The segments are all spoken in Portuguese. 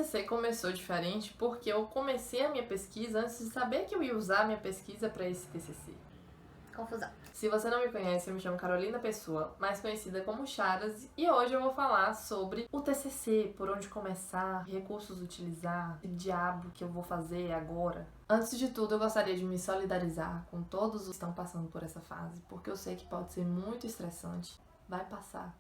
TCC começou diferente porque eu comecei a minha pesquisa antes de saber que eu ia usar a minha pesquisa para esse TCC. Confusão. Se você não me conhece, eu me chamo Carolina Pessoa, mais conhecida como Charas, e hoje eu vou falar sobre o TCC, por onde começar, recursos utilizar, que diabo que eu vou fazer agora. Antes de tudo, eu gostaria de me solidarizar com todos os que estão passando por essa fase, porque eu sei que pode ser muito estressante. Vai passar.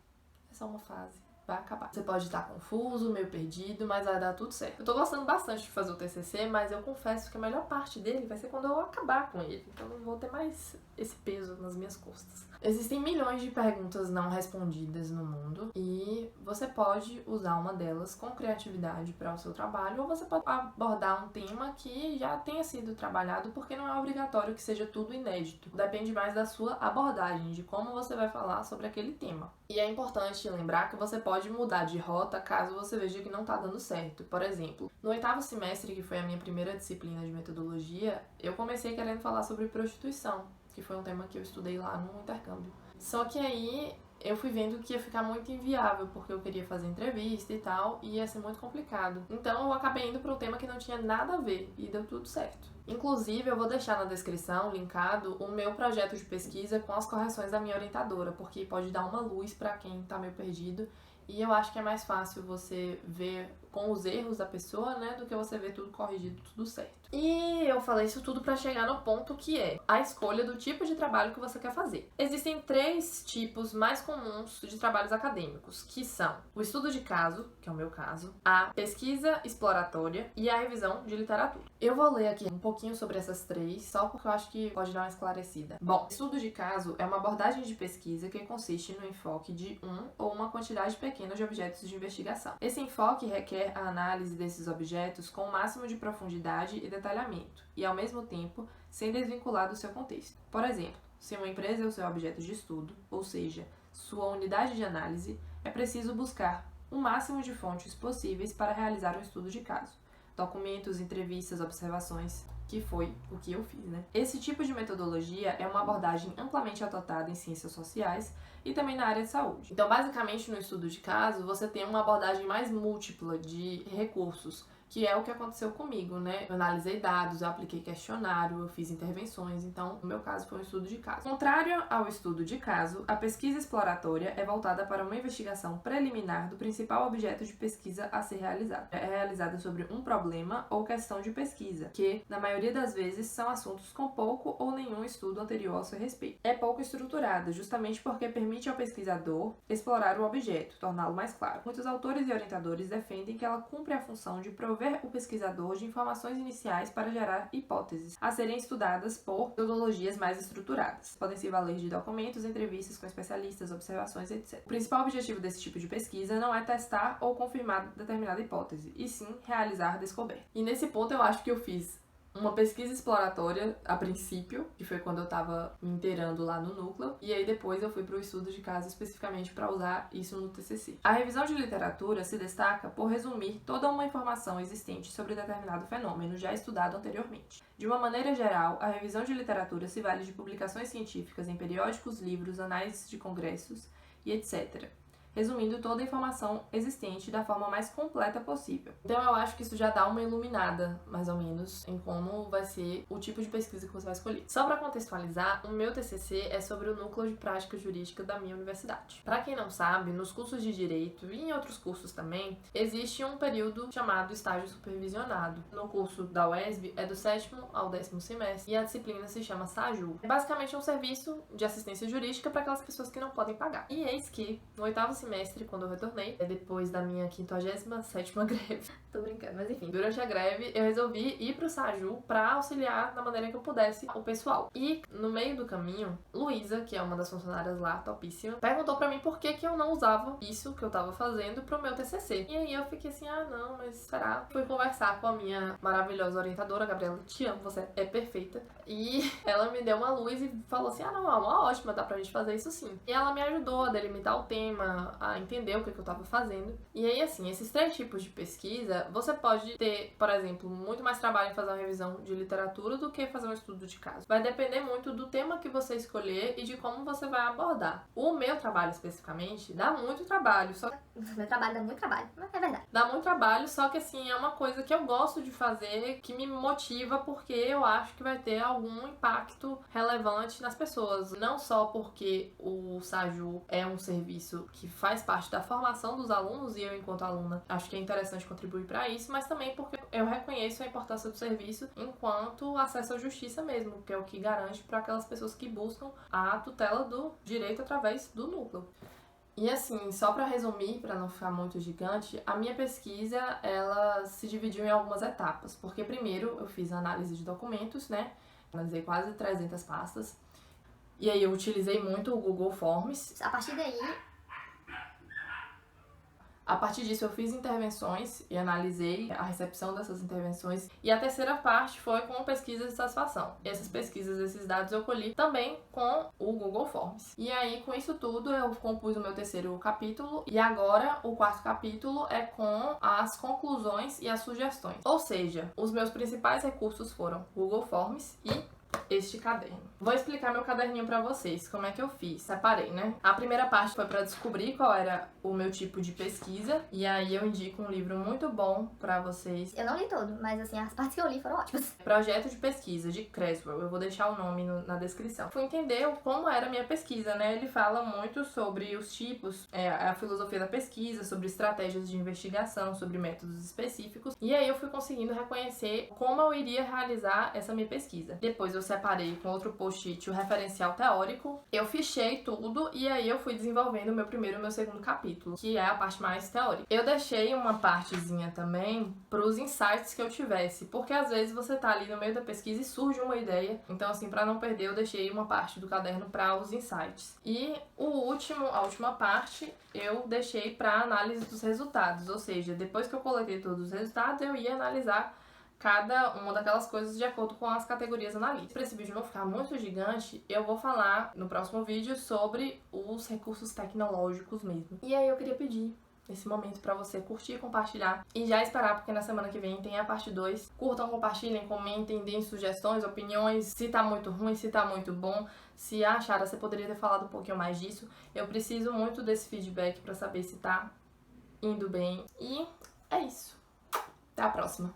É só uma fase. Vai acabar. Você pode estar confuso, meio perdido, mas vai dar tudo certo. Eu tô gostando bastante de fazer o TCC, mas eu confesso que a melhor parte dele vai ser quando eu acabar com ele. Então eu não vou ter mais esse peso nas minhas costas. Existem milhões de perguntas não respondidas no mundo e você pode usar uma delas com criatividade para o seu trabalho, ou você pode abordar um tema que já tenha sido trabalhado, porque não é obrigatório que seja tudo inédito. Depende mais da sua abordagem, de como você vai falar sobre aquele tema. E é importante lembrar que você pode mudar de rota caso você veja que não tá dando certo. Por exemplo, no 8º semestre, que foi a minha primeira disciplina de metodologia, eu comecei querendo falar sobre prostituição, que foi um tema que eu estudei lá no intercâmbio. Só que aí eu fui vendo que ia ficar muito inviável, porque eu queria fazer entrevista e tal, e ia ser muito complicado. Então eu acabei indo para um tema que não tinha nada a ver, e deu tudo certo. Inclusive, eu vou deixar na descrição, linkado, o meu projeto de pesquisa com as correções da minha orientadora, porque pode dar uma luz para quem tá meio perdido, e eu acho que é mais fácil você ver com os erros da pessoa, né, do que você ver tudo corrigido, tudo certo. E eu falei isso tudo para chegar no ponto que é a escolha do tipo de trabalho que você quer fazer. Existem 3 tipos mais comuns de trabalhos acadêmicos, que são o estudo de caso, que é o meu caso, a pesquisa exploratória e a revisão de literatura. Eu vou ler aqui um pouquinho sobre essas 3, só porque eu acho que pode dar uma esclarecida. Bom, estudo de caso é uma abordagem de pesquisa que consiste no enfoque de um ou uma quantidade pequena de objetos de investigação. Esse enfoque requer a análise desses objetos com o máximo de profundidade e detalhamento, e ao mesmo tempo sem desvincular do seu contexto. Por exemplo, se uma empresa é o seu objeto de estudo, ou seja, sua unidade de análise, é preciso buscar o máximo de fontes possíveis para realizar um estudo de caso. Documentos, entrevistas, observações, que foi o que eu fiz, né? Esse tipo de metodologia é uma abordagem amplamente adotada em ciências sociais e também na área de saúde. Então, basicamente, no estudo de caso, você tem uma abordagem mais múltipla de recursos, que é o que aconteceu comigo, né? Eu analisei dados, eu apliquei questionário, eu fiz intervenções, então, no meu caso, foi um estudo de caso. Contrário ao estudo de caso, a pesquisa exploratória é voltada para uma investigação preliminar do principal objeto de pesquisa a ser realizado. É realizada sobre um problema ou questão de pesquisa, que, na maioria das vezes, são assuntos com pouco ou nenhum estudo anterior ao seu respeito. É pouco estruturada, justamente porque permite ao pesquisador explorar o objeto, torná-lo mais claro. Muitos autores e orientadores defendem que ela cumpre a função de prover o pesquisador de informações iniciais para gerar hipóteses a serem estudadas por metodologias mais estruturadas. Podem se valer de documentos, entrevistas com especialistas, observações, etc. O principal objetivo desse tipo de pesquisa não é testar ou confirmar determinada hipótese, e sim realizar descoberta. E nesse ponto eu acho que eu fiz uma pesquisa exploratória a princípio, que foi quando eu tava me inteirando lá no núcleo, e aí depois eu fui pro estudo de caso especificamente para usar isso no TCC. A revisão de literatura se destaca por resumir toda uma informação existente sobre determinado fenômeno já estudado anteriormente. De uma maneira geral, a revisão de literatura se vale de publicações científicas em periódicos, livros, análises de congressos e etc., resumindo toda a informação existente da forma mais completa possível. Então eu acho que isso já dá uma iluminada, mais ou menos, em como vai ser o tipo de pesquisa que você vai escolher. Só para contextualizar, o meu TCC é sobre o núcleo de prática jurídica da minha universidade. Para quem não sabe, nos cursos de Direito e em outros cursos também, existe um período chamado estágio supervisionado. No curso da UESB é do 7º ao 10º semestre e a disciplina se chama SAJU. É basicamente um serviço de assistência jurídica para aquelas pessoas que não podem pagar. E eis que, no 8º semestre, quando eu retornei, depois da minha 57ª greve. Tô brincando, mas enfim. Durante a greve, eu resolvi ir pro SAJU pra auxiliar da maneira que eu pudesse o pessoal. E, no meio do caminho, Luísa, que é uma das funcionárias lá, topíssima, perguntou pra mim por que eu não usava isso que eu tava fazendo pro meu TCC. E aí eu fiquei assim, não, mas será? Fui conversar com a minha maravilhosa orientadora, Gabriela, te amo, você é perfeita. E ela me deu uma luz e falou assim, não, é uma ótima, dá pra gente fazer isso sim. E ela me ajudou a delimitar o tema, a entender o que eu tava fazendo. E aí, assim, esses 3 tipos de pesquisa, você pode ter, por exemplo, muito mais trabalho em fazer uma revisão de literatura do que fazer um estudo de caso. Vai depender muito do tema que você escolher e de como você vai abordar. O meu trabalho, especificamente, dá muito trabalho, só... Meu trabalho dá muito trabalho, é verdade. Dá muito trabalho, só que assim, é uma coisa que eu gosto de fazer, que me motiva porque eu acho que vai ter algum impacto relevante nas pessoas. Não só porque o SAJU é um serviço que faz parte da formação dos alunos e eu, enquanto aluna, acho que é interessante contribuir para isso, mas também porque eu reconheço a importância do serviço enquanto acesso à justiça mesmo, que é o que garante para aquelas pessoas que buscam a tutela do direito através do núcleo. E assim, só para resumir, para não ficar muito gigante, a minha pesquisa, ela se dividiu em algumas etapas, porque primeiro eu fiz a análise de documentos, né? Analisei quase 300 pastas. E aí eu utilizei muito o Google Forms. A partir disso eu fiz intervenções e analisei a recepção dessas intervenções. E a terceira parte foi com pesquisas de satisfação. Essas pesquisas, esses dados eu colhi também com o Google Forms. E aí, com isso tudo, eu compus o meu terceiro capítulo. E agora, o 4º capítulo é com as conclusões e as sugestões. Ou seja, os meus principais recursos foram Google Forms e este caderno. Vou explicar meu caderninho pra vocês, como é que eu fiz. Separei, né? A primeira parte foi pra descobrir qual era o meu tipo de pesquisa, e aí eu indico um livro muito bom pra vocês. Eu não li todo, mas assim, as partes que eu li foram ótimas. Projeto de pesquisa, de Creswell. Eu vou deixar o nome na descrição. Fui entender como era a minha pesquisa, né? Ele fala muito sobre os tipos, a filosofia da pesquisa, sobre estratégias de investigação, sobre métodos específicos. E aí eu fui conseguindo reconhecer como eu iria realizar essa minha pesquisa. Depois eu separei com outro post-it o referencial teórico. Eu fichei tudo e aí eu fui desenvolvendo o meu primeiro e o meu segundo capítulo, que é a parte mais teórica. Eu deixei uma partezinha também para os insights que eu tivesse, porque às vezes você tá ali no meio da pesquisa e surge uma ideia. Então, assim, para não perder, eu deixei uma parte do caderno para os insights. E a última parte, eu deixei para análise dos resultados, ou seja, depois que eu coletei todos os resultados, eu ia analisar cada uma daquelas coisas de acordo com as categorias analíticas. Para esse vídeo não ficar muito gigante, eu vou falar no próximo vídeo sobre os recursos tecnológicos mesmo. E aí eu queria pedir esse momento para você curtir, compartilhar e já esperar, porque na semana que vem tem a parte 2. Curtam, compartilhem, comentem, deem sugestões, opiniões, se tá muito ruim, se tá muito bom, se acharam, você poderia ter falado um pouquinho mais disso. Eu preciso muito desse feedback para saber se tá indo bem. E é isso. Até a próxima.